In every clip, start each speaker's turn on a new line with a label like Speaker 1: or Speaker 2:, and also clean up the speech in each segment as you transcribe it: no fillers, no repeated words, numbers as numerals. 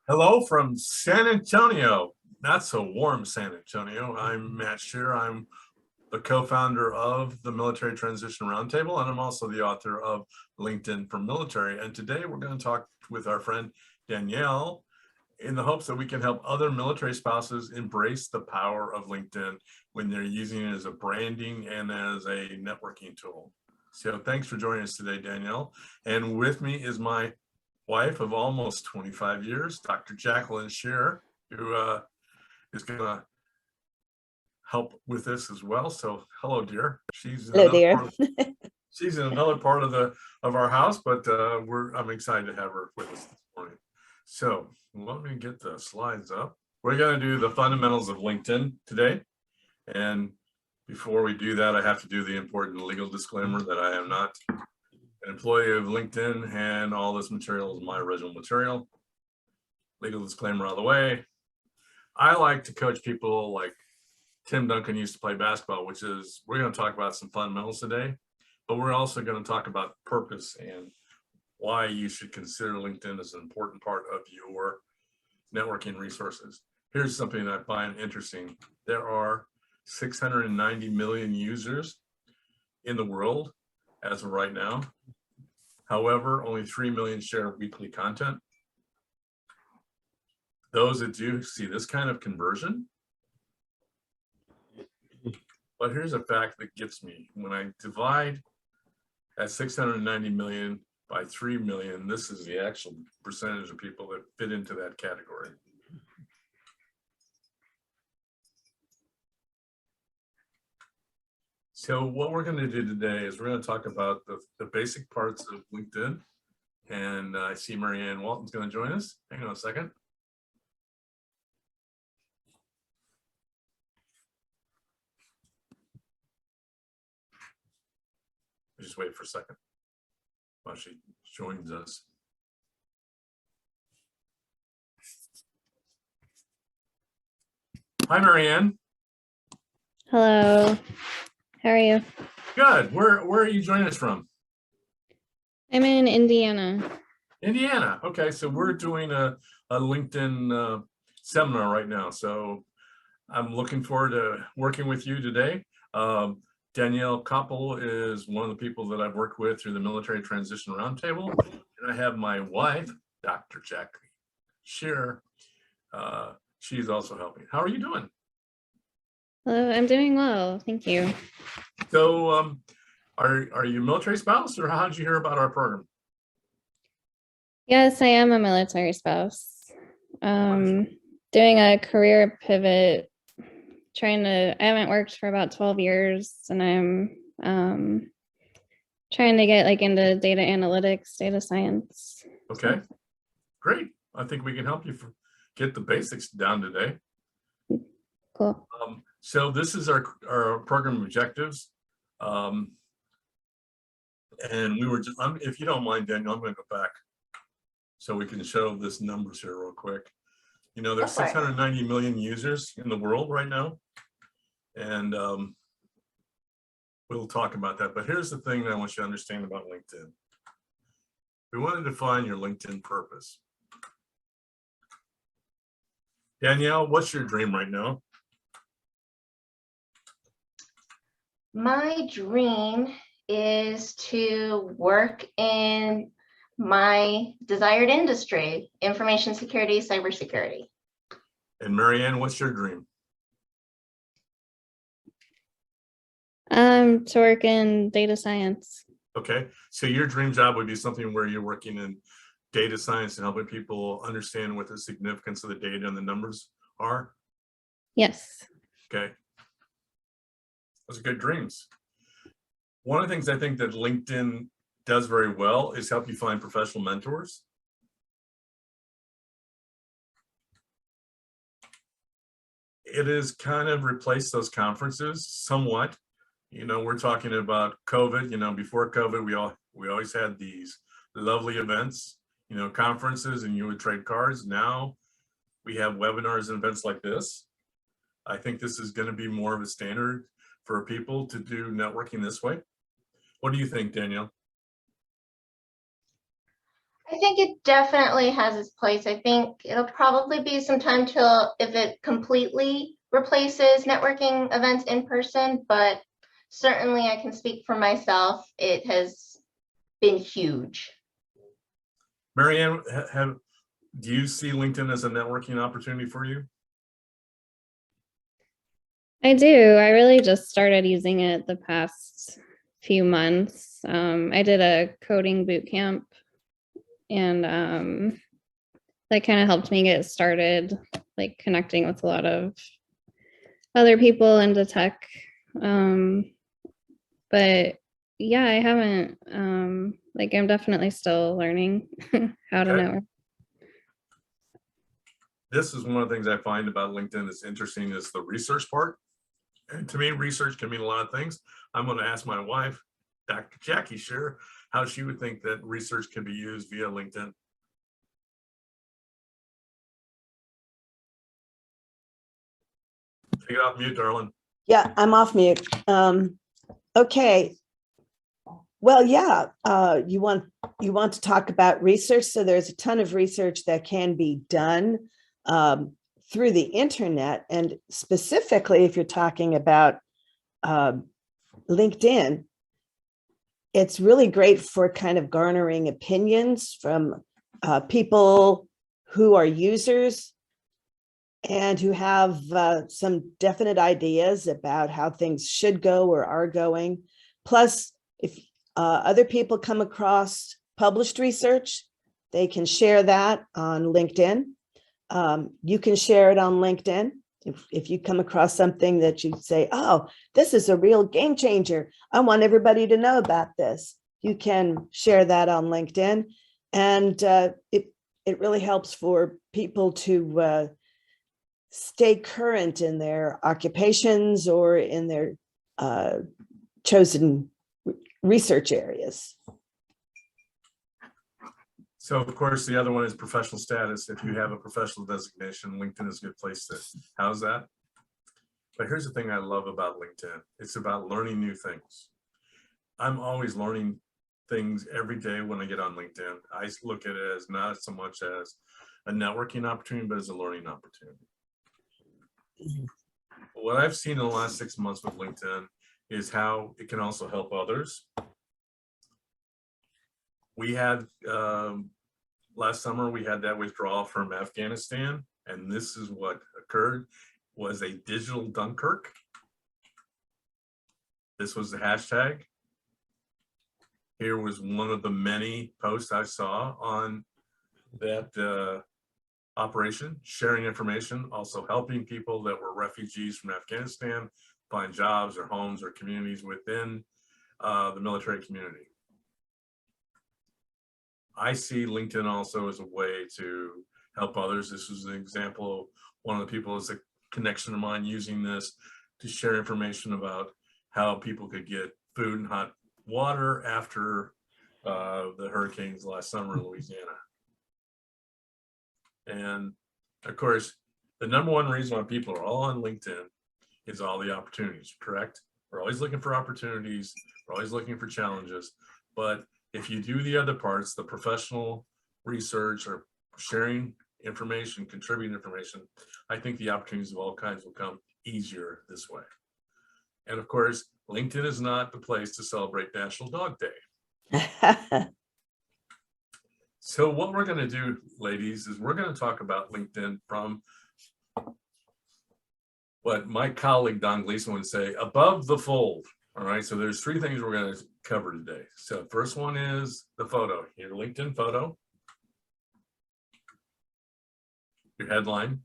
Speaker 1: Hello from San Antonio, not so warm San Antonio. I'm Matt Shear. I'm the co-founder of the Military Transition Roundtable, and I'm also the author of LinkedIn for Military. And today we're going to talk with our friend Danielle in the hopes that we can help other military spouses embrace the power of LinkedIn when they're using it as a branding and as a networking tool. So thanks for joining us today, Danielle. And with me is my wife of almost 25 years, Dr. Jacqueline Shear, who is going to help with this as well. So hello, dear.
Speaker 2: Hello, dear.
Speaker 1: She's in another part of our house, but I'm excited to have her with us this morning. So let me get the slides up. We're going to do the fundamentals of LinkedIn today. And before we do that, I have to do the important legal disclaimer that I am not an employee of LinkedIn, and all this material is my original material. Legal disclaimer out of the way. I like to coach people like Tim Duncan used to play basketball, which is, we're going to talk about some fundamentals today, but we're also going to talk about purpose and why you should consider LinkedIn as an important part of your networking resources. Here's something that I find interesting. There are 690 million users in the world as of right now. However, only 3 million share weekly content. Those that do see this kind of conversion. But here's a fact that gets me. When I divide that 690 million by 3 million, this is the actual percentage of people that fit into that category. So what we're going to do today is we're going to talk about the basic parts of LinkedIn. And I see Marianne Walton's going to join us. Hang on a second. Just wait for a second while she joins us. Hi, Marianne.
Speaker 2: Hello. How are you?
Speaker 1: Good. Where are you joining us from?
Speaker 2: I'm in Indiana.
Speaker 1: Indiana. Okay, so we're doing a LinkedIn seminar right now. So I'm looking forward to working with you today. Danielle Koppel is one of the people that I've worked with through the Military Transition Roundtable. And I have my wife, Dr. Jacqueline Shear. She's also helping. How are you doing?
Speaker 2: Hello, I'm doing well. Thank you.
Speaker 1: So are you a military spouse, or how did you hear about our program?
Speaker 2: Yes, I am a military spouse. Doing a career pivot, I haven't worked for about 12 years, and I'm trying to get into data analytics, data science.
Speaker 1: Okay, great. I think we can help you get the basics down today.
Speaker 2: Cool.
Speaker 1: So this is our program objectives. And we were just, if you don't mind, Daniel, I'm going to go back so we can show this numbers here real quick. You know, there's 690 million users in the world right now. And we'll talk about that. But here's the thing that I want you to understand about LinkedIn. We want to define your LinkedIn purpose. Danielle, what's your dream right now?
Speaker 3: My dream is to work in my desired industry, information security, cybersecurity.
Speaker 1: And Marianne, what's your dream?
Speaker 2: To work in data science.
Speaker 1: Okay, so your dream job would be something where you're working in data science and helping people understand what the significance of the data and the numbers are?
Speaker 2: Yes.
Speaker 1: Okay. Those are good dreams. One of the things I think that LinkedIn does very well is help you find professional mentors. It has kind of replaced those conferences somewhat. You know, we're talking about COVID. You know, before COVID, we always had these lovely events, you know, conferences, and you would trade cards. Now we have webinars and events like this. I think this is going to be more of a standard for people to do networking this way. What do you think, Danielle?
Speaker 3: I think it definitely has its place. I think it'll probably be some time till if it completely replaces networking events in person, but certainly I can speak for myself. It has been huge.
Speaker 1: Marianne, do you see LinkedIn as a networking opportunity for you?
Speaker 2: I do. I really just started using it the past few months. I did a coding boot camp, and that kind of helped me get started, like connecting with a lot of other people into tech. But yeah, I haven't, like, I'm definitely still learning how to
Speaker 1: Okay.
Speaker 2: network.
Speaker 1: This is one of the things I find about LinkedIn that's interesting is the research part. And to me, research can mean a lot of things. I'm going to ask my wife, Dr. Jackie Sher, how she would think that research can be used via LinkedIn. Take it off mute, darling.
Speaker 4: Yeah, I'm off mute. Okay. Well, yeah, you want to talk about research. So there's a ton of research that can be done through the internet. And specifically, if you're talking about LinkedIn, it's really great for kind of garnering opinions from people who are users and who have some definite ideas about how things should go or are going. Plus, if other people come across published research, they can share that on LinkedIn. You can share it on LinkedIn. If you come across something that you say, oh, this is a real game changer, I want everybody to know about this, you can share that on LinkedIn. And it really helps for people to stay current in their occupations or in their chosen research areas.
Speaker 1: So of course, the other one is professional status. If you have a professional designation, LinkedIn is a good place to house that. But here's the thing I love about LinkedIn. It's about learning new things. I'm always learning things every day when I get on LinkedIn. I look at it as not so much as a networking opportunity, but as a learning opportunity. What I've seen in the last 6 months with LinkedIn is how it can also help others. We had, last summer, we had that withdrawal from Afghanistan, and this is what occurred, was a digital Dunkirk. This was the hashtag. Here was one of the many posts I saw on that operation, sharing information, also helping people that were refugees from Afghanistan find jobs or homes or communities within the military community. I see LinkedIn also as a way to help others. This was an example of one of the people is a connection of mine using this to share information about how people could get food and hot water after the hurricanes last summer in Louisiana. And of course, the number one reason why people are all on LinkedIn is all the opportunities, correct? We're always looking for opportunities. We're always looking for challenges. But if you do the other parts, the professional research or sharing information, contributing information, I think the opportunities of all kinds will come easier this way. And of course, LinkedIn is not the place to celebrate National Dog Day. So what we're going to do, ladies, is we're going to talk about LinkedIn from what my colleague Don Gleason would say, above the fold. All right, so there's three things we're going to cover today. So first one is the photo, your LinkedIn photo, your headline,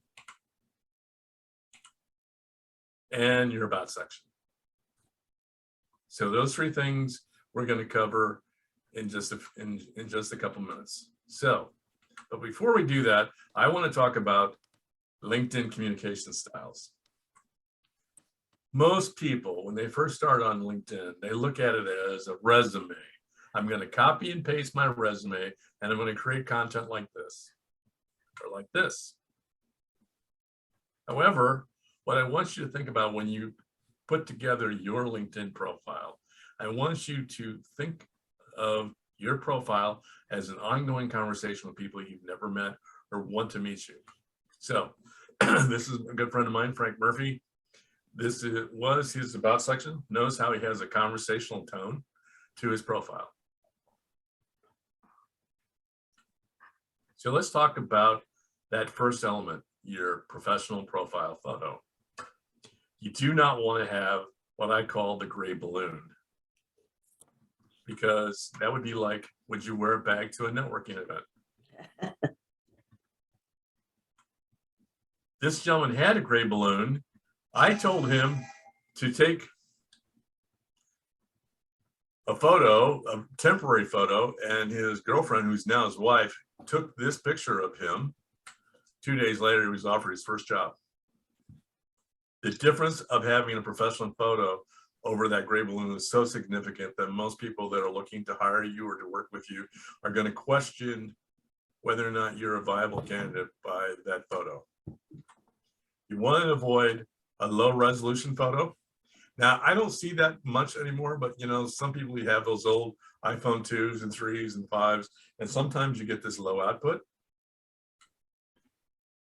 Speaker 1: and your about section. So those three things we're going to cover in just a couple minutes. So, but before we do that, I want to talk about LinkedIn communication styles. Most people, when they first start on LinkedIn, they look at it as a resume. I'm going to copy and paste my resume, and I'm going to create content like this or like this. However, what I want you to think about when you put together your LinkedIn profile, I want you to think of your profile as an ongoing conversation with people you've never met or want to meet you. So this is a good friend of mine, Frank Murphy. This was his about section. Notice how he has a conversational tone to his profile. So let's talk about that first element, your professional profile photo. You do not want to have what I call the gray balloon, because that would be like, would you wear a bag to a networking event? This gentleman had a gray balloon. I told him to take a photo, a temporary photo, and his girlfriend, who's now his wife, took this picture of him. 2 days later, he was offered his first job. The difference of having a professional photo over that gray balloon is so significant that most people that are looking to hire you or to work with you are going to question whether or not you're a viable candidate by that photo. You want to avoid a low resolution photo. Now, I don't see that much anymore, but you know, some people, you have those old iPhone 2s and 3s and 5s, and sometimes you get this low output.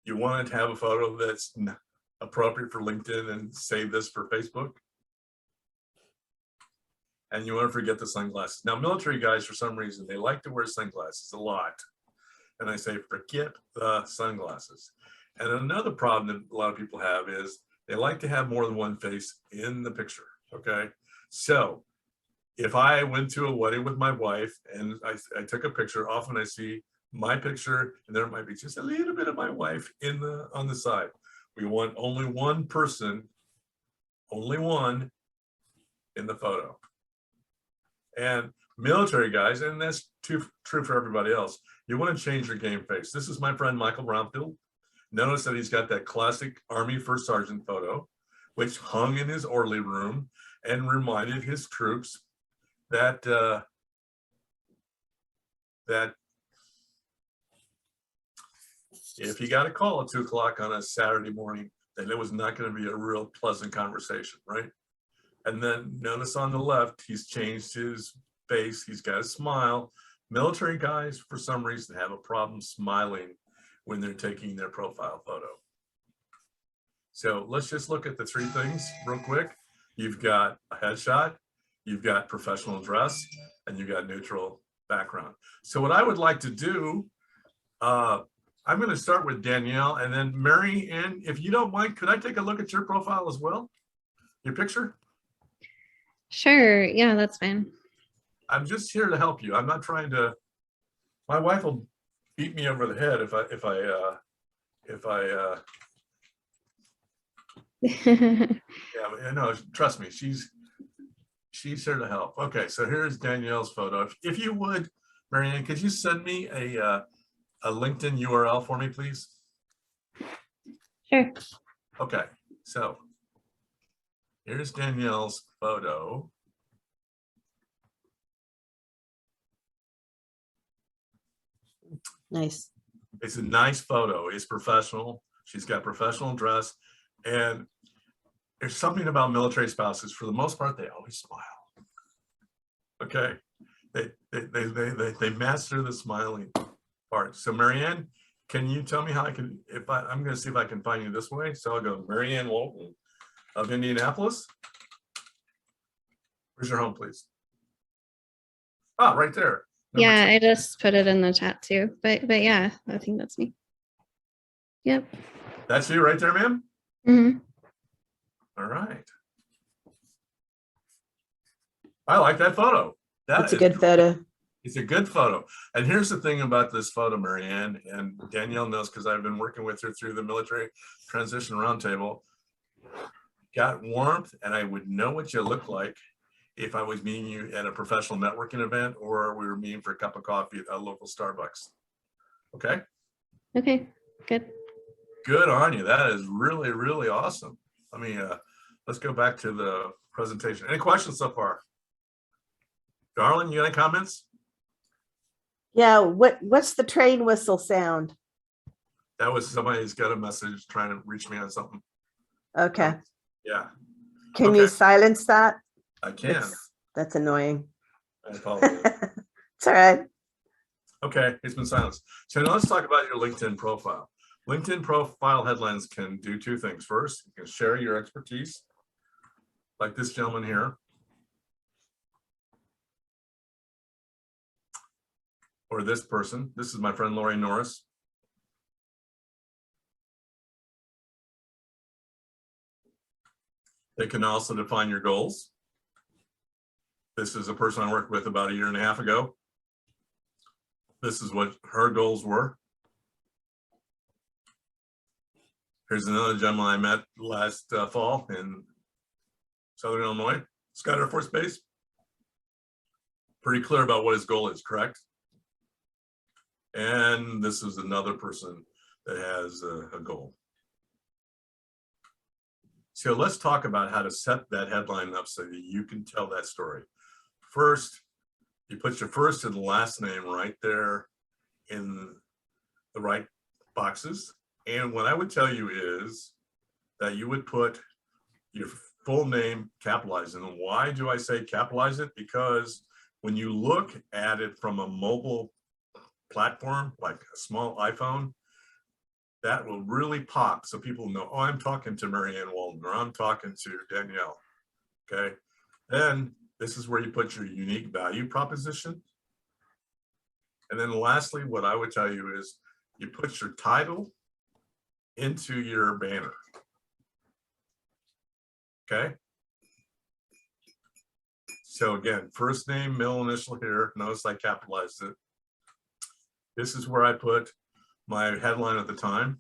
Speaker 1: You want to have a photo that's appropriate for LinkedIn and save this for Facebook. And you want to forget the sunglasses. Now, military guys, for some reason, they like to wear sunglasses a lot. And I say, forget the sunglasses. And another problem that a lot of people have is they like to have more than one face in the picture, okay? So if I went to a wedding with my wife and I took a picture, often I see my picture and there might be just a little bit of my wife on the side. We want only one person, only one in the photo. And military guys, and that's true for everybody else, you want to change your game face. This is my friend Michael Brownfield. Notice that he's got that classic Army First Sergeant photo, which hung in his orderly room and reminded his troops that that if he got a call at 2 o'clock on a Saturday morning, then it was not going to be a real pleasant conversation, right? And then notice on the left, he's changed his face. He's got a smile. Military guys, for some reason, have a problem smiling when they're taking their profile photo. So let's just look at the three things real quick. You've got a headshot, you've got professional dress, and you've got neutral background. So what I would like to do, I'm going to start with Danielle, and then Mary Ann, if you don't mind, could I take a look at your profile as well? Your picture?
Speaker 2: Sure. Yeah, that's fine.
Speaker 1: I'm just here to help you. I'm not trying to, my wife will beat me over the head yeah, no, trust me, she's here to help. Okay, so here's Danielle's photo. If you would, Marianne, could you send me a LinkedIn URL for me, please?
Speaker 2: Sure.
Speaker 1: Okay, so here's Danielle's photo.
Speaker 4: Nice.
Speaker 1: It's a nice photo. It's professional. She's got professional dress. And there's something about military spouses, for the most part, they always smile. Okay. They master the smiling part. So Marianne, can you tell me how I can, I'm going to see if I can find you this way. So I'll go Marianne Walton of Indianapolis. Where's your home, please? Ah, right there.
Speaker 2: Yeah, I just put it in the chat too. But yeah, I think that's me. Yep.
Speaker 1: That's you right there, ma'am?
Speaker 2: Mm-hmm.
Speaker 1: All right. I like that photo.
Speaker 4: That's a good photo.
Speaker 1: It's a good photo. And here's the thing about this photo, Marianne, and Danielle knows because I've been working with her through the Military Transition Roundtable. Got warmth, and I would know what you look like if I was meeting you at a professional networking event or we were meeting for a cup of coffee at a local Starbucks. Okay?
Speaker 2: Okay, good.
Speaker 1: Good on you. That is really, really awesome. Let me, let's go back to the presentation. Any questions so far? Darlene, you got any comments?
Speaker 4: Yeah, what's the train whistle sound?
Speaker 1: That was somebody who's got a message trying to reach me on something.
Speaker 4: Okay.
Speaker 1: Yeah.
Speaker 4: Can you silence that?
Speaker 1: I can.
Speaker 4: That's annoying.
Speaker 1: I apologize.
Speaker 4: It's all right.
Speaker 1: Okay, it's been silenced. So now let's talk about your LinkedIn profile. LinkedIn profile headlines can do two things. First, you can share your expertise, like this gentleman here. Or this person. This is my friend Lori Norris. They can also define your goals. This is a person I worked with about 1.5 years ago. This is what her goals were. Here's another gentleman I met last fall in Southern Illinois, Scott Air Force Base. Pretty clear about what his goal is, correct? And this is another person that has a goal. So let's talk about how to set that headline up so that you can tell that story. First, you put your first and last name right there in the right boxes. And what I would tell you is that you would put your full name capitalized. And why do I say capitalize it? Because when you look at it from a mobile platform, like a small iPhone, that will really pop so people know, oh, I'm talking to Marianne Walden, or I'm talking to Danielle. Okay. Then this is where you put your unique value proposition. And then lastly, what I would tell you is you put your title into your banner. Okay. So again, first name, middle initial here. Notice I capitalized it. This is where I put my headline at the time.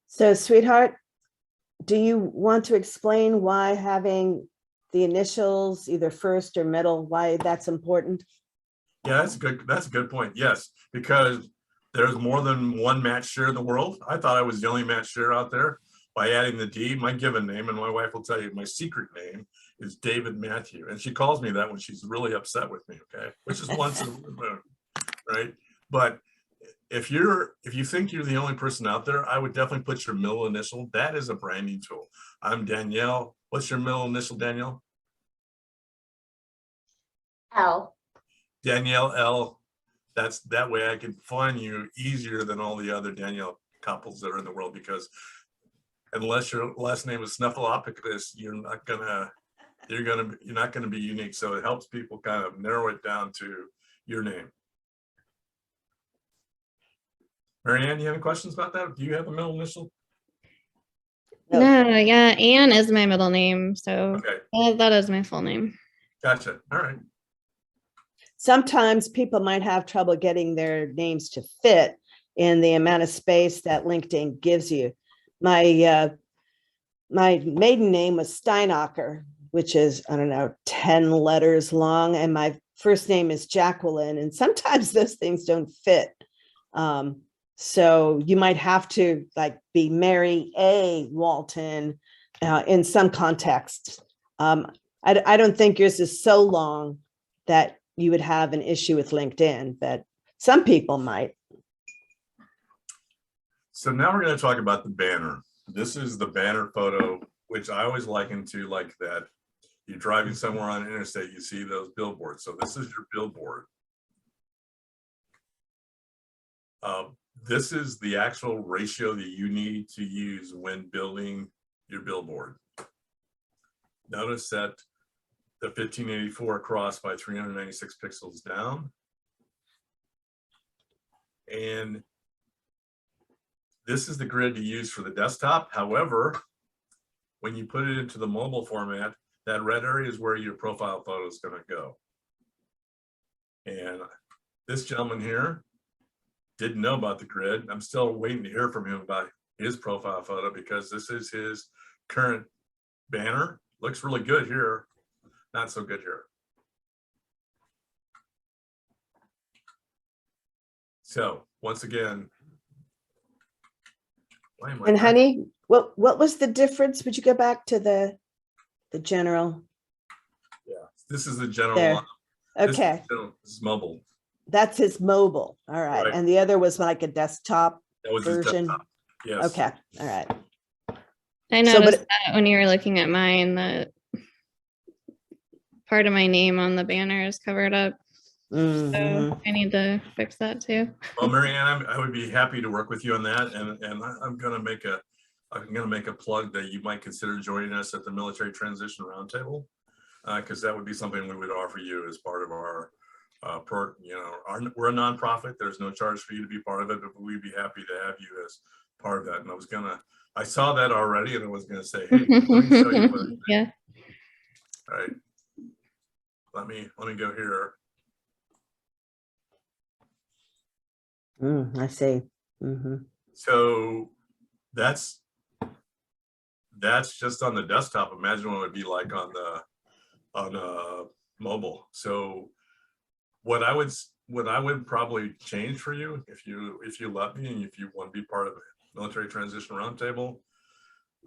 Speaker 4: So, sweetheart, do you want to explain why having the initials, either first or middle, why that's important?
Speaker 1: Yeah, that's a good point. Yes, because there's more than one Matt Shear in the world. I thought I was the only Matt Shear out there. By adding the D, my given name, and my wife will tell you my secret name is David Matthew. And she calls me that when she's really upset with me, okay? Which is once in a blue moon, right? But if you think you're the only person out there, I would definitely put your middle initial. That is a branding tool. I'm Danielle. What's your middle initial, Danielle?
Speaker 3: L.
Speaker 1: Danielle L. That way I can find you easier than all the other Danielle couples that are in the world, because unless your last name is Snuffleupagus, you're not gonna be unique. So it helps people kind of narrow it down to your name. Marianne, you have any questions about that? Do you have a middle initial?
Speaker 2: No, yeah, Anne is my middle name, so
Speaker 1: Okay,
Speaker 2: that is my full name.
Speaker 1: gotcha. All right.
Speaker 4: Sometimes people might have trouble getting their names to fit in the amount of space that LinkedIn gives you. My maiden name was Steinacher, which is, I don't know, 10 letters long. And my first name is Jacqueline. And sometimes those things don't fit. So you might have to like be Mary A. Walton in some contexts. I don't think yours is so long that you would have an issue with LinkedIn, but some people might.
Speaker 1: So now we're going to talk about the banner. This is the banner photo, which I always liken to like that. You're driving somewhere on an interstate, you see those billboards. So this is your billboard. This is the actual ratio that you need to use when building your billboard. Notice that the 1584 across by 396 pixels down. And this is the grid to use for the desktop. However, when you put it into the mobile format, that red area is where your profile photo is going to go. And this gentleman here didn't know about the grid. I'm still waiting to hear from him about his profile photo, because this is his current banner. Looks really good here, not so good here. So once again,
Speaker 4: And honey, what was the difference? Would you go back to the general?
Speaker 1: Yeah, this is the general
Speaker 4: There.
Speaker 1: line.
Speaker 4: Okay,
Speaker 1: This is mobile.
Speaker 4: that's his mobile. All right.
Speaker 1: Right.
Speaker 4: And the other was like a desktop
Speaker 1: That was his
Speaker 4: version.
Speaker 1: desktop. Yes.
Speaker 4: Okay, all right.
Speaker 2: I
Speaker 4: So,
Speaker 2: noticed
Speaker 4: but-
Speaker 2: that when you were looking at mine, that part of my name on the banner is covered up.
Speaker 4: Mhm.
Speaker 2: So I need to fix that too.
Speaker 1: Well, Marianne, I would be happy to work with you on that, and I'm gonna make a plug that you might consider joining us at the Military Transition Roundtable, because that would be something we would offer you as part of our we're a nonprofit. There's no charge for you to be part of it, but we'd be happy to have you as part of that. And I saw that already, and I was gonna say, hey, let me show you what.
Speaker 2: Yeah.
Speaker 1: All right, let me go here.
Speaker 4: I see. Mhm.
Speaker 1: So that's just on the desktop. Imagine what it would be like on mobile. So what I would probably change for you, if you let me, and if you want to be part of the Military Transition Roundtable,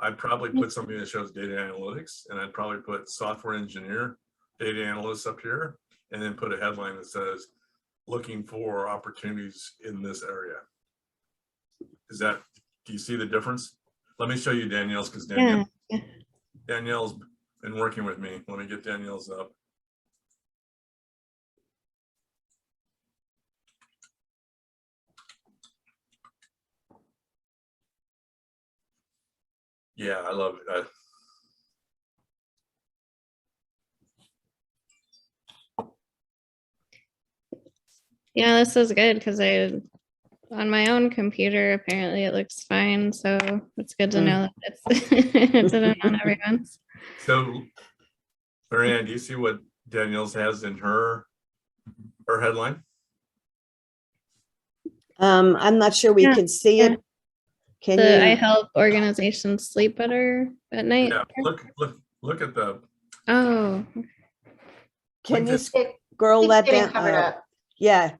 Speaker 1: I'd probably put something that shows data analytics, and I'd probably put software engineer, data analyst up here, and then put a headline that says, looking for opportunities in this area. Do you see the difference? Let me show you Danielle's, because Danielle's been working with me. Let me get Danielle's up. Yeah, I love it.
Speaker 2: Yeah, this is good because on my own computer, apparently it looks fine. So it's good to know that it's on everyone's.
Speaker 1: So, Marianne, do you see what Danielle's has in her headline?
Speaker 4: I'm not sure we
Speaker 2: Yeah,
Speaker 4: can see
Speaker 2: yeah.
Speaker 4: it. Can
Speaker 2: I
Speaker 4: you?
Speaker 2: help organizations sleep better at night.
Speaker 1: Yeah, look at the.
Speaker 2: Oh,
Speaker 4: Can you
Speaker 3: It
Speaker 4: scroll
Speaker 3: keeps
Speaker 4: that
Speaker 3: getting
Speaker 4: down?
Speaker 3: covered up.
Speaker 4: Yeah.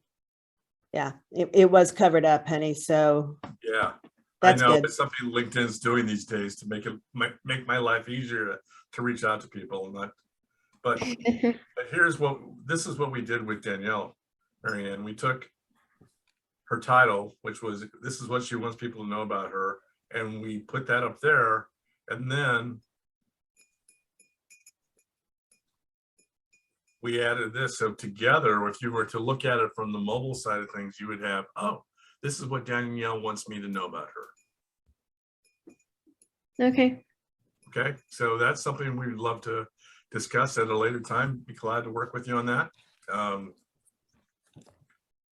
Speaker 4: Yeah, it was covered up, honey. So
Speaker 1: Yeah,
Speaker 4: that's
Speaker 1: I know
Speaker 4: good.
Speaker 1: it's something LinkedIn's doing these days to make my life easier to reach out to people, and but this is what we did with Danielle, Marianne. We took her title, which was, this is what she wants people to know about her, and we put that up there, and then we added this. So together, if you were to look at it from the mobile side of things, you would have, oh, this is what Danielle wants me to know about her.
Speaker 2: okay.
Speaker 1: Okay, so that's something we'd love to discuss at a later time. Be glad to work with you on that.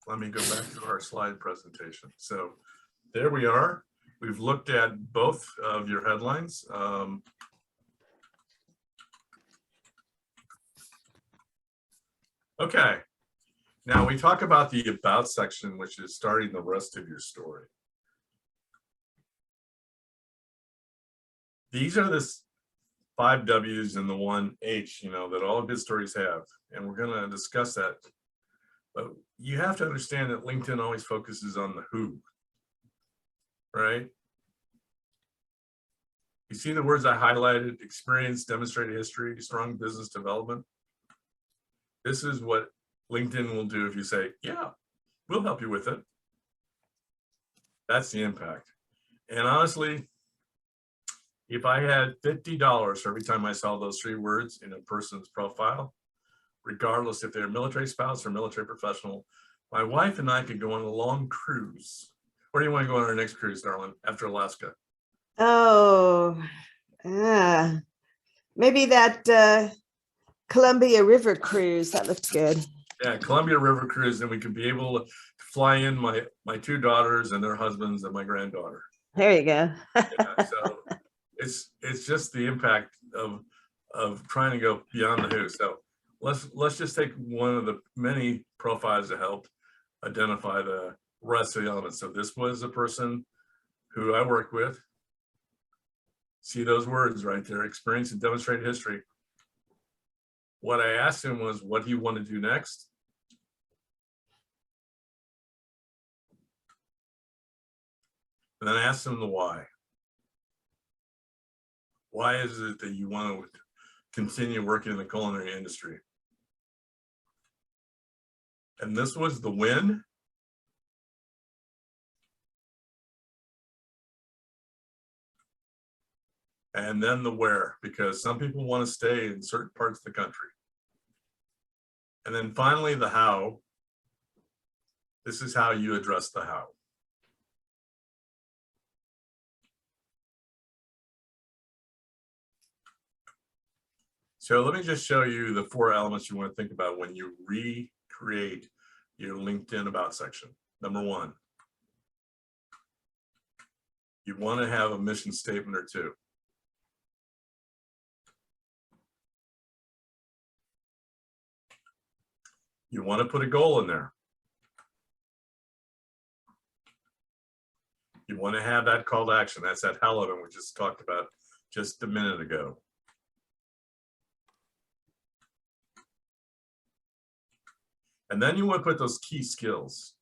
Speaker 1: Let me go back to our slide presentation. So there we are. We've looked at both of your headlines. Okay, now we talk about the about section, which is starting the rest of your story. These are the 5 W's and the 1 H, that all good stories have, and we're going to discuss that. But you have to understand that LinkedIn always focuses on the who, right? You see the words I highlighted: experience, demonstrated history, strong business development. This is what LinkedIn will do if you say, yeah, we'll help you with it. That's the impact. And honestly, if I had $50 for every time I saw those 3 words in a person's profile, regardless if they're a military spouse or military professional, my wife and I could go on a long cruise. Where do you want to go on our next cruise, darling, after Alaska?
Speaker 4: Oh, maybe that Columbia River cruise. That looked good.
Speaker 1: Yeah, Columbia River cruise, and we could be able to fly in my 2 daughters and their husbands and my granddaughter.
Speaker 4: There you go.
Speaker 1: Yeah, so it's just the impact of trying to go beyond the who. So let's just take one of the many profiles to help identify the rest of the elements. So this was a person who I worked with. See those words right there: experience and demonstrated history. What I asked him was what he wanted to do next. And then I asked him the why. Why is it that you want to continue working in the culinary industry? And this was the when. And then the where, because some people want to stay in certain parts of the country. And then finally, the how. This is how you address the how. So let me just show you the 4 elements you want to think about when you recreate your LinkedIn About section. Number 1, you want to have a mission statement or 2. You want to put a goal in there. You want to have that call to action. That's that how element we just talked about just a minute ago. And then you want to put those key skills.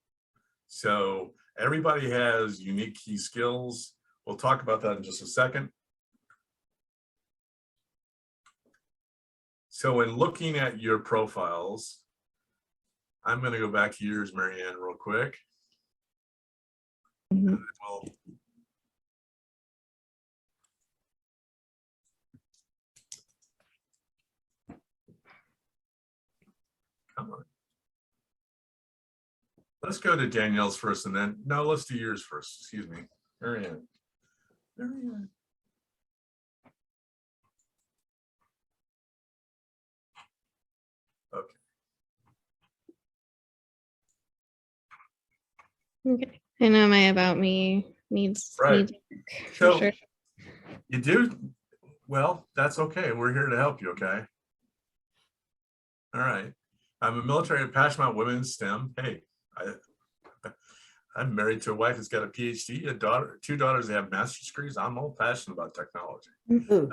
Speaker 1: So everybody has unique key skills. We'll talk about that in just a second. So in looking at your profiles, I'm going to go back to yours, Marianne, real quick.
Speaker 2: Mhm.
Speaker 1: Well, come on. Let's go to Danielle's first, and then no, let's do yours first. Excuse me, Marianne. Marianne. Okay.
Speaker 2: Okay. I know my about me needs
Speaker 1: Right.
Speaker 2: work, for
Speaker 1: So
Speaker 2: sure.
Speaker 1: you do well. That's okay. We're here to help you. Okay. All right. I'm a military passionate about women in STEM. Hey, I'm married to a wife that's got a PhD, a daughter, 2 daughters that have master's degrees. I'm all passionate about technology.
Speaker 4: Ooh,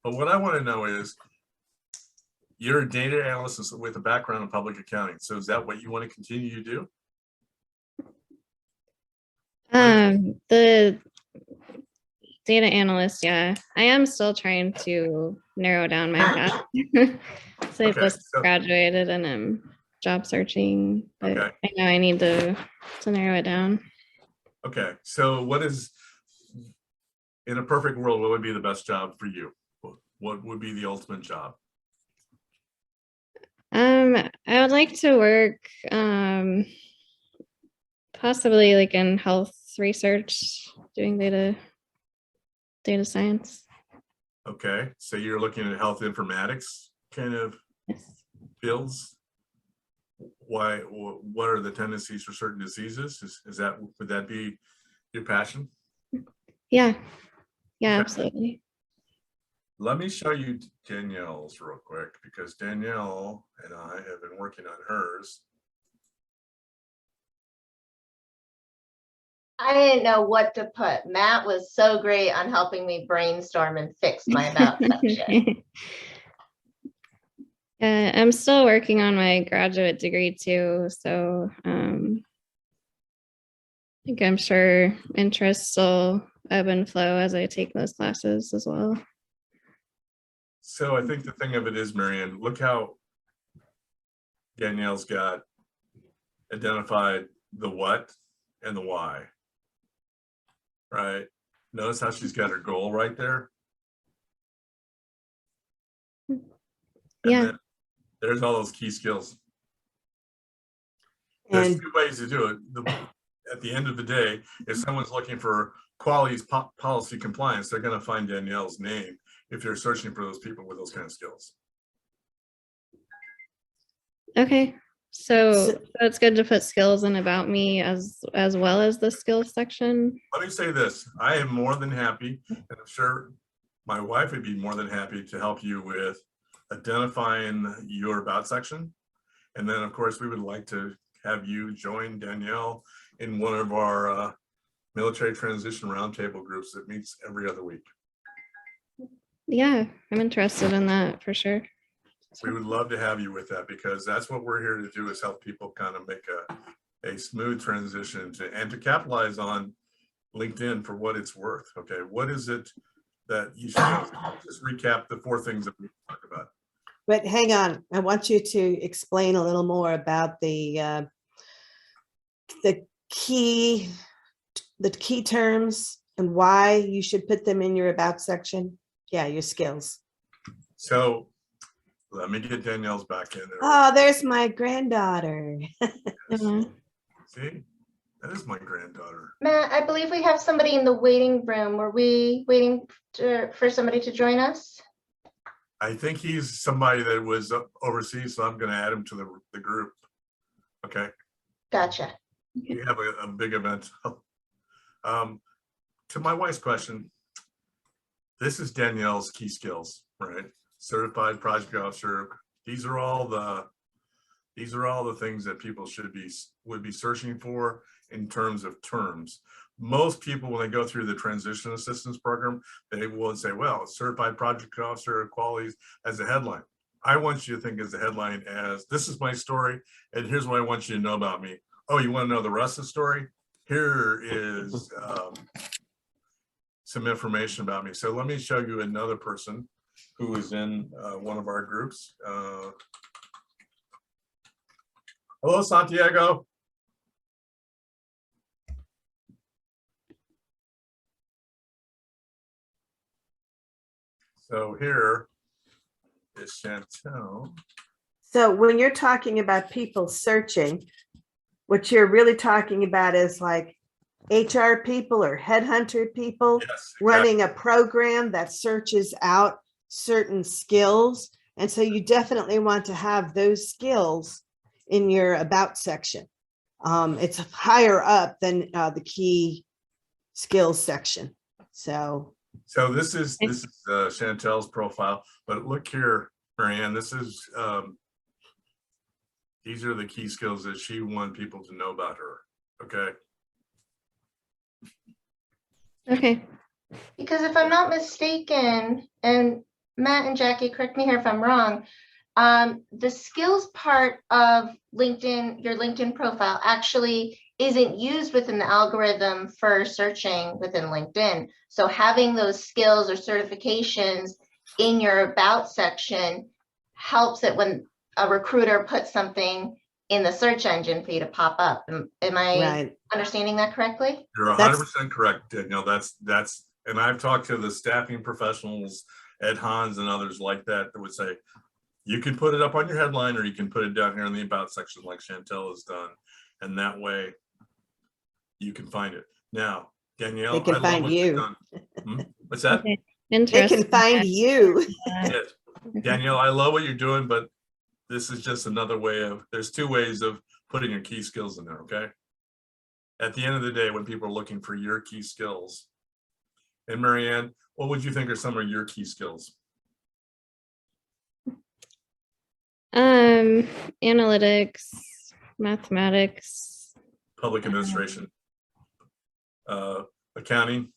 Speaker 1: But what I want to know is, you're a data analyst with a background in public accounting. So is that what you want to continue to do?
Speaker 2: The data analyst, yeah. I am still trying to narrow down my path. So I
Speaker 1: Okay,
Speaker 2: just
Speaker 1: so-
Speaker 2: graduated and I'm job searching, but
Speaker 1: Okay.
Speaker 2: I know I need to narrow it down.
Speaker 1: Okay, so what is, in a perfect world, what would be the best job for you? What would be the ultimate job?
Speaker 2: I would like to work possibly like in health research, doing data science.
Speaker 1: Okay, so you're looking at health informatics kind of
Speaker 2: Yes.
Speaker 1: fields? Why, what are the tendencies for certain diseases? Is that, would that be your passion?
Speaker 2: Yeah. Yeah,
Speaker 1: Okay.
Speaker 2: absolutely.
Speaker 1: Let me show you Danielle's real quick, because Danielle and I have been working on hers.
Speaker 3: I didn't know what to put. Matt was so great on helping me brainstorm and fix my about section.
Speaker 2: I'm still working on my graduate degree too, so I think I'm sure interests will ebb and flow as I take those classes as well.
Speaker 1: So I think the thing of it is, Marianne, look how Danielle's got identified the what and the why. Right? Notice how she's got her goal right there. And
Speaker 2: Yeah.
Speaker 1: then there's all those key skills. There's
Speaker 4: and
Speaker 1: 2 ways to do it. At the end of the day, if someone's looking for qualities, policy compliance, they're going to find Danielle's name if you're searching for those people with those kind of skills.
Speaker 2: Okay. So
Speaker 4: So-
Speaker 2: it's good to put skills in about me as well as the skills section.
Speaker 1: Let me say this, I am more than happy, and I'm sure my wife would be more than happy to help you with identifying your about section. And then, of course, we would like to have you join Danielle in one of our Military Transition Roundtable groups that meets every other week.
Speaker 2: Yeah, I'm interested in that for sure.
Speaker 1: We would love to have you with that, because that's what we're here to do, is help people kind of make a smooth transition and to capitalize on LinkedIn for what it's worth. Okay, what is it that you should know? Just recap the 4 things that we talked about.
Speaker 4: but hang on, I want you to explain a little more about the key terms and why you should put them in your about section. Yeah, your skills.
Speaker 1: So Let me get Danielle's back in there.
Speaker 4: Oh, there's my granddaughter.
Speaker 1: See, that is my granddaughter.
Speaker 3: Matt, I believe we have somebody in the waiting room. Were we waiting for somebody to join us?
Speaker 1: I think he's somebody that was overseas, so I'm going to add him to the group. Okay,
Speaker 3: Gotcha.
Speaker 1: we have a big event. To my wife's question, this is Danielle's key skills, right? Certified project officer. These are all the things that people would be searching for in terms of terms. Most people, when they go through the transition assistance program, they will say, well, certified project officer qualities as a headline. I want you to think as a headline as, this is my story, and here's what I want you to know about me. Oh, you want to know the rest of the story? Here is some information about me. So let me show you another person who is in one of our groups. Hello, Santiago. So here is Chantel.
Speaker 4: So when you're talking about people searching, what you're really talking about is like HR people or headhunter people
Speaker 1: Yes, exactly.
Speaker 4: running a program that searches out certain skills. And so you definitely want to have those skills in your about section. It's higher up than the key skills section. So
Speaker 1: this is Chantel's profile, but look here, Marianne, this is these are the key skills that she wanted people to know about her. Okay.
Speaker 2: Okay.
Speaker 3: Because if I'm not mistaken, and Matt and Jackie, correct me here if I'm wrong, the skills part of LinkedIn, your LinkedIn profile actually isn't used within the algorithm for searching within LinkedIn. So having those skills or certifications in your about section helps it when a recruiter puts something in the search engine for you to pop up. Am I
Speaker 4: right.
Speaker 3: understanding that correctly?
Speaker 1: You're 100% correct, Danielle. That's, and I've talked to the staffing professionals, Ed Hans and others like that would say, you can put it up on your headline or you can put it down here in the about section like Chantel has done. And that way you can find it. Now, Danielle,
Speaker 4: They can
Speaker 1: I love
Speaker 4: find
Speaker 1: what
Speaker 4: you.
Speaker 1: you've done. What's that?
Speaker 2: Okay.
Speaker 4: They
Speaker 2: Interesting.
Speaker 4: can find you.
Speaker 1: Yes. Danielle, I love what you're doing, but this is just another way of, there's two ways of putting your key skills in there, okay? At the end of the day, when people are looking for your key skills, and Marianne, what would you think are some of your key skills?
Speaker 2: Analytics, mathematics.
Speaker 1: Public administration, accounting.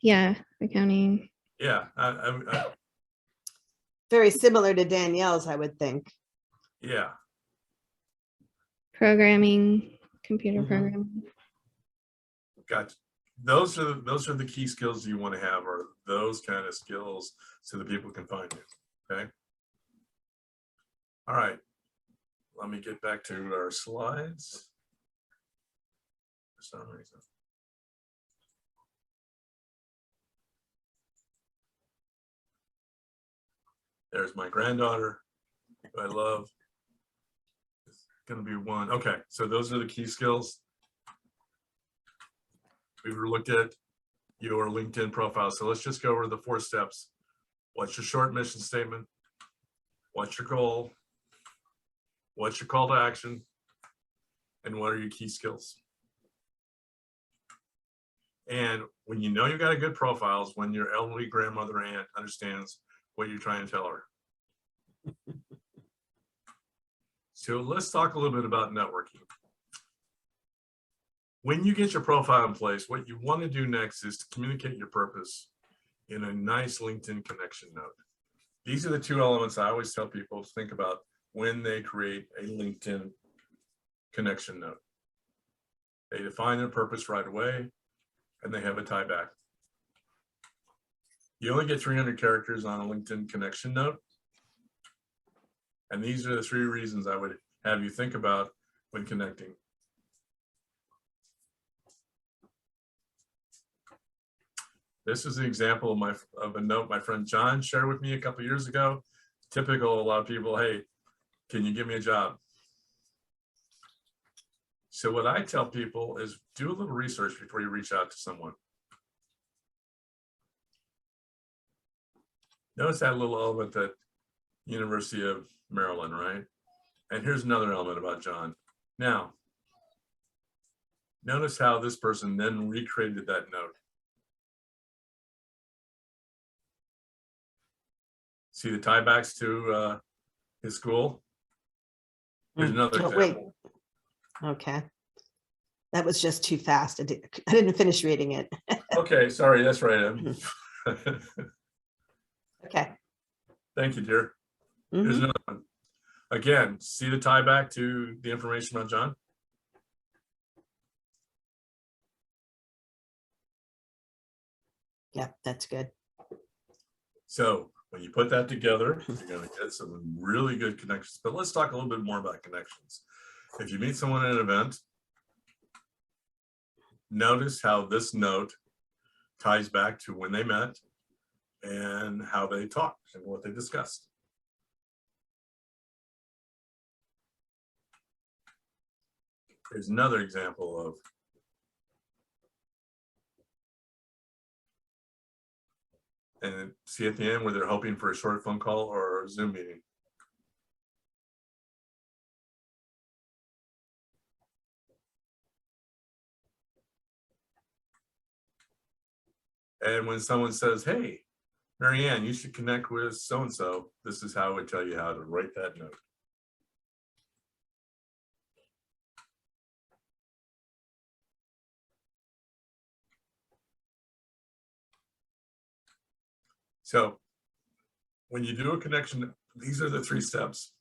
Speaker 2: Yeah, accounting.
Speaker 1: Yeah, I
Speaker 4: Very similar to Danielle's, I would think.
Speaker 1: yeah.
Speaker 2: Programming, computer
Speaker 4: Mhm.
Speaker 2: programming.
Speaker 1: Gotcha. Those are the key skills you want to have, are those kind of skills so that people can find you. Okay. All right. Let me get back to our slides. For some reason. There's my granddaughter, who I love. It's gonna be one. Okay, so those are the key skills. We've looked at your LinkedIn profile. So let's just go over the 4 steps. What's your short mission statement? What's your goal? What's your call to action? And what are your key skills? And when you know you've got a good profile is when your elderly grandmother aunt understands what you're trying to tell her. So let's talk a little bit about networking. When you get your profile in place, what you want to do next is to communicate your purpose in a nice LinkedIn connection note. These are the 2 elements I always tell people to think about when they create a LinkedIn connection note. They define their purpose right away, and they have a tie back. You only get 300 characters on a LinkedIn connection note. And these are the 3 reasons I would have you think about when connecting. This is an example of a note my friend John shared with me a couple of years ago. typical, a lot of people, hey, can you give me a job? So what I tell people is do a little research before you reach out to someone. Notice that little element at University of Maryland, right? And here's another element about John. Now, notice how this person then recreated that note. See the tiebacks to his school? Here's another
Speaker 4: Oh, wait.
Speaker 1: example.
Speaker 4: Okay. That was just too fast. I didn't finish reading it.
Speaker 1: Okay, sorry, that's right.
Speaker 4: Okay.
Speaker 1: Thank you, dear. Here's
Speaker 4: Mhm.
Speaker 1: another one. Again, see the tie back to the information about John?
Speaker 4: Yeah, that's good.
Speaker 1: So when you put that together, you're going to get some really good connections. But let's talk a little bit more about connections. If you meet someone at an event, notice how this note ties back to when they met and how they talked and what they discussed. Here's another example of and see at the end where they're hoping for a short phone call or a Zoom meeting. And when someone says, hey, Marianne, you should connect with so-and-so, this is how I would tell you how to write that note. So when you do a connection, these are the 3 steps.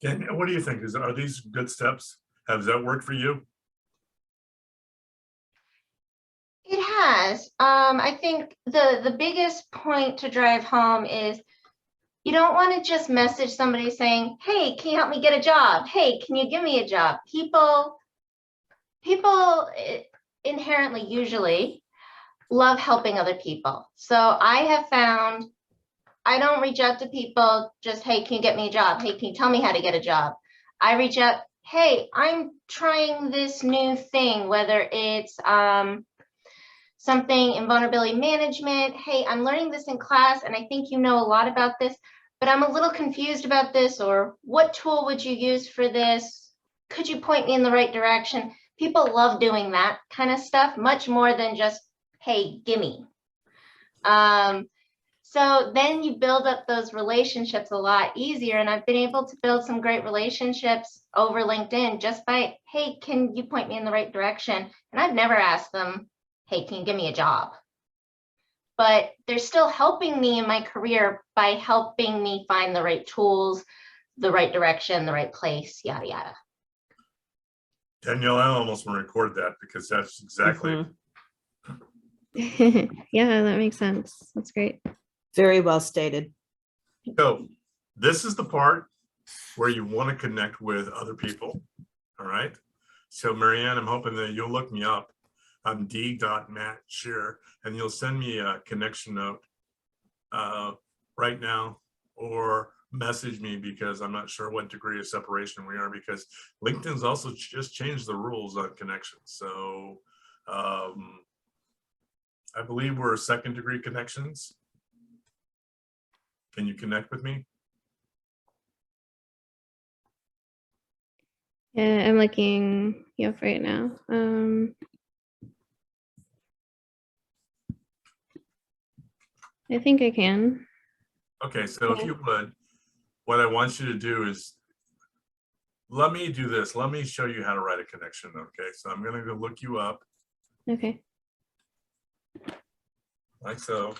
Speaker 1: Danielle, what do you think? Are these good steps? Has that worked for you?
Speaker 3: It has. I think the biggest point to drive home is you don't want to just message somebody saying, hey, can you help me get a job? Hey, can you give me a job? People inherently usually love helping other people. So I have found I don't reach out to people just, hey, can you get me a job? Hey, can you tell me how to get a job? I reach out, hey, I'm trying this new thing, whether it's something in vulnerability management. Hey, I'm learning this in class and I think you know a lot about this, but I'm a little confused about this, or what tool would you use for this? Could you point me in the right direction? People love doing that kind of stuff much more than just, hey, gimme. So then you build up those relationships a lot easier. And I've been able to build some great relationships over LinkedIn just by, hey, can you point me in the right direction? And I've never asked them, hey, can you give me a job? But they're still helping me in my career by helping me find the right tools, the right direction, the right place, yada, yada.
Speaker 1: Danielle, I almost want to record that because that's exactly.
Speaker 4: Mhm.
Speaker 2: Yeah, that makes sense. That's great.
Speaker 4: Very well stated.
Speaker 1: So this is the part where you want to connect with other people. All right. So Marianne, I'm hoping that you'll look me up. I'm d.mattshear and you'll send me a connection note right now or message me because I'm not sure what degree of separation we are because LinkedIn's also just changed the rules on connections. So I believe we're 2nd degree connections. Can you connect with me?
Speaker 2: Yeah, I'm looking you up right now. I think I can.
Speaker 1: Okay, so if you would, what I want you to do is, let me do this. Let me show you how to write a connection. Okay, so I'm going to go look you up
Speaker 2: Okay.
Speaker 1: like so.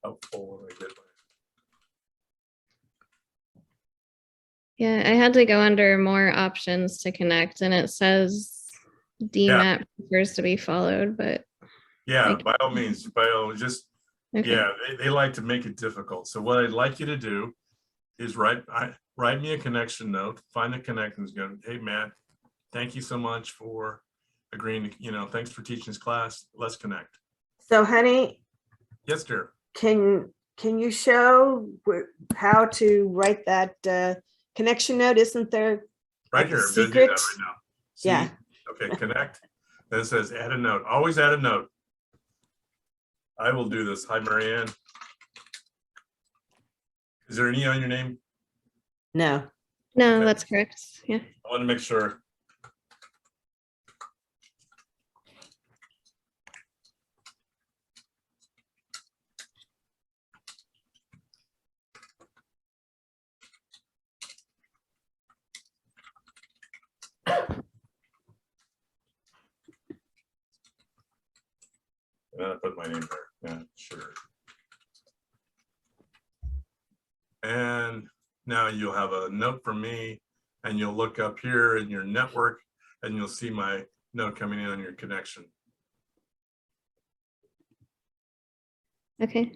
Speaker 1: Helpful when I get
Speaker 2: Yeah, I had to go under more options to connect, and it says DMAT prefers to be followed, but
Speaker 1: yeah, by all means, just
Speaker 2: Okay.
Speaker 1: Yeah, they like to make it difficult. So what I'd like you to do is write me a connection note, find the connections, go, hey, Matt, thank you so much for agreeing to, thanks for teaching this class. Let's connect.
Speaker 4: So honey,
Speaker 1: Yes, dear.
Speaker 4: can you show how to write that connection note? Isn't there
Speaker 1: Right
Speaker 4: like a
Speaker 1: here. I'm gonna do that
Speaker 4: secret?
Speaker 1: right now. See?
Speaker 4: Yeah.
Speaker 1: Okay, connect. Then it says add a note. Always add a note. I will do this. Hi, Marianne. Is there any on your name?
Speaker 4: No.
Speaker 2: No,
Speaker 1: Okay.
Speaker 2: that's correct. Yeah.
Speaker 1: I want to make sure. I'm gonna put my name there. Yeah, sure. And now you'll have a note from me, and you'll look up here in your network, and you'll see my note coming in on your connection.
Speaker 2: Okay.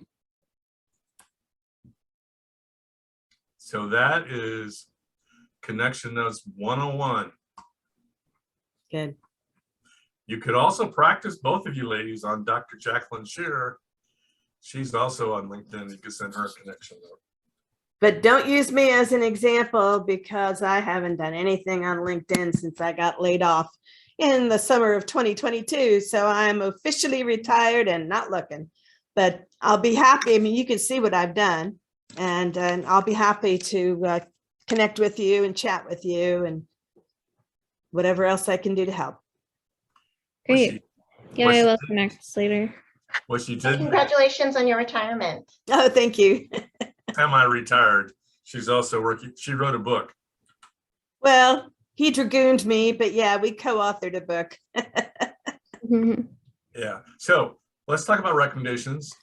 Speaker 1: So that is Connection Notes 101.
Speaker 4: Good.
Speaker 1: You could also practice, both of you ladies, on Dr. Jacqueline Shearer. She's also on LinkedIn. You can send her a connection note.
Speaker 4: But don't use me as an example because I haven't done anything on LinkedIn since I got laid off in the summer of 2022. So I'm officially retired and not looking, but I'll be happy. I mean, you can see what I've done, and I'll be happy to connect with you and chat with you and whatever else I can do to help.
Speaker 1: What
Speaker 2: Great.
Speaker 1: she-
Speaker 2: Yeah,
Speaker 1: what
Speaker 2: I
Speaker 1: she
Speaker 2: will
Speaker 1: did-
Speaker 2: connect later.
Speaker 1: What she
Speaker 3: Well,
Speaker 1: did,
Speaker 3: congratulations on your retirement.
Speaker 4: Oh, thank you.
Speaker 1: semi-retired, she's also working, she wrote a book.
Speaker 4: Well, he dragooned me, but yeah, we co-authored a book.
Speaker 2: Mhm.
Speaker 1: Yeah, so let's talk about recommendations.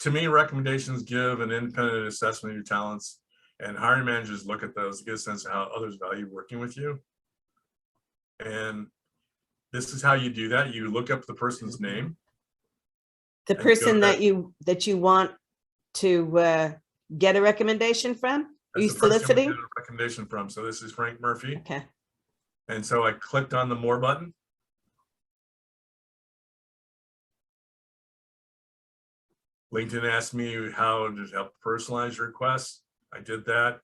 Speaker 1: To me, recommendations give an independent assessment of your talents, and hiring managers look at those to get a sense of how others value working with you. And this is how you do that. You look up the person's name.
Speaker 4: The
Speaker 1: And you go
Speaker 4: person
Speaker 1: to-
Speaker 4: that you want to get a recommendation from? Are you
Speaker 1: That's the person we
Speaker 4: soliciting?
Speaker 1: get a recommendation from. So this is Frank Murphy.
Speaker 4: Okay.
Speaker 1: And so I clicked on the more button. LinkedIn asked me how to help personalize your requests. I did that.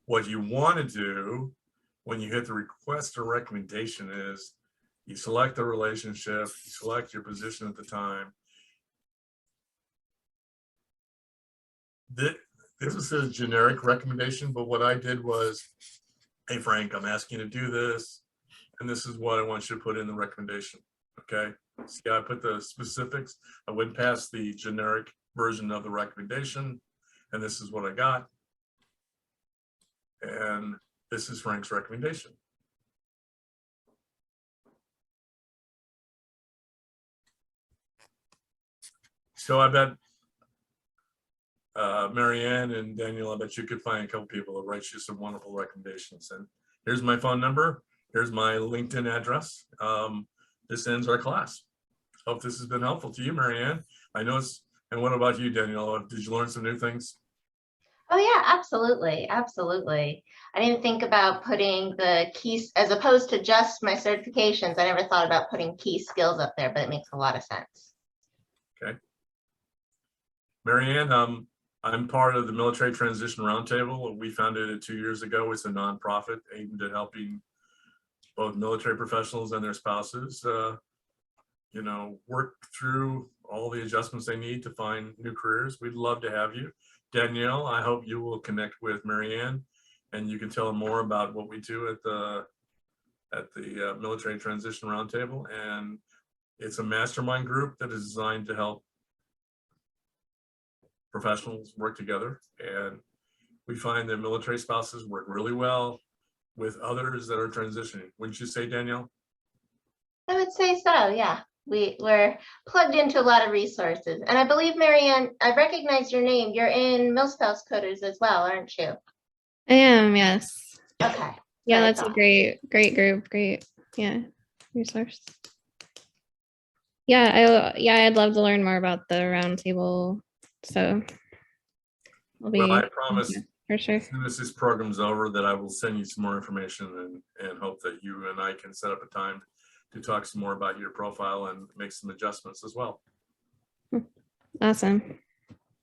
Speaker 1: What you want to do when you hit the request or recommendation is you select the relationship, you select your position at the time. This is a generic recommendation, but what I did was, hey, Frank, I'm asking you to do this, and this is what I want you to put in the recommendation. Okay. See, I put the specifics. I went past the generic version of the recommendation, and this is what I got. And this is Frank's recommendation. So I bet Marianne and Danielle, I bet you could find a couple people that write you some wonderful recommendations. And here's my phone number. Here's my LinkedIn address. This ends our class. Hope this has been helpful to you, Marianne. I know it's, and what about you, Danielle? Did you learn some new things?
Speaker 3: Oh yeah, absolutely. Absolutely. I didn't think about putting the keys as opposed to just my certifications. I never thought about putting key skills up there, but it makes a lot of sense.
Speaker 1: Okay. Marianne, I'm part of the Military Transition Roundtable. We founded it 2 years ago. It's a nonprofit aimed at helping both military professionals and their spouses, work through all the adjustments they need to find new careers. We'd love to have you. Danielle, I hope you will connect with Marianne and you can tell them more about what we do at the Military Transition Roundtable. And it's a mastermind group that is designed to help professionals work together. And we find that military spouses work really well with others that are transitioning. Wouldn't you say, Danielle?
Speaker 3: I would say so, yeah. We're plugged into a lot of resources. And I believe, Marianne, I recognize your name. You're in Milspouse Coders as well, aren't you?
Speaker 2: I am, yes.
Speaker 3: Okay.
Speaker 2: Yeah,
Speaker 3: I
Speaker 2: that's a
Speaker 3: thought.
Speaker 2: great group. Great, yeah, resource. Yeah, I'd love to learn more about the roundtable So I'll be
Speaker 1: Well, I promise
Speaker 2: for sure.
Speaker 1: as soon as this program's over that I will send you some more information and hope that you and I can set up a time to talk some more about your profile and make some adjustments as well.
Speaker 2: Awesome.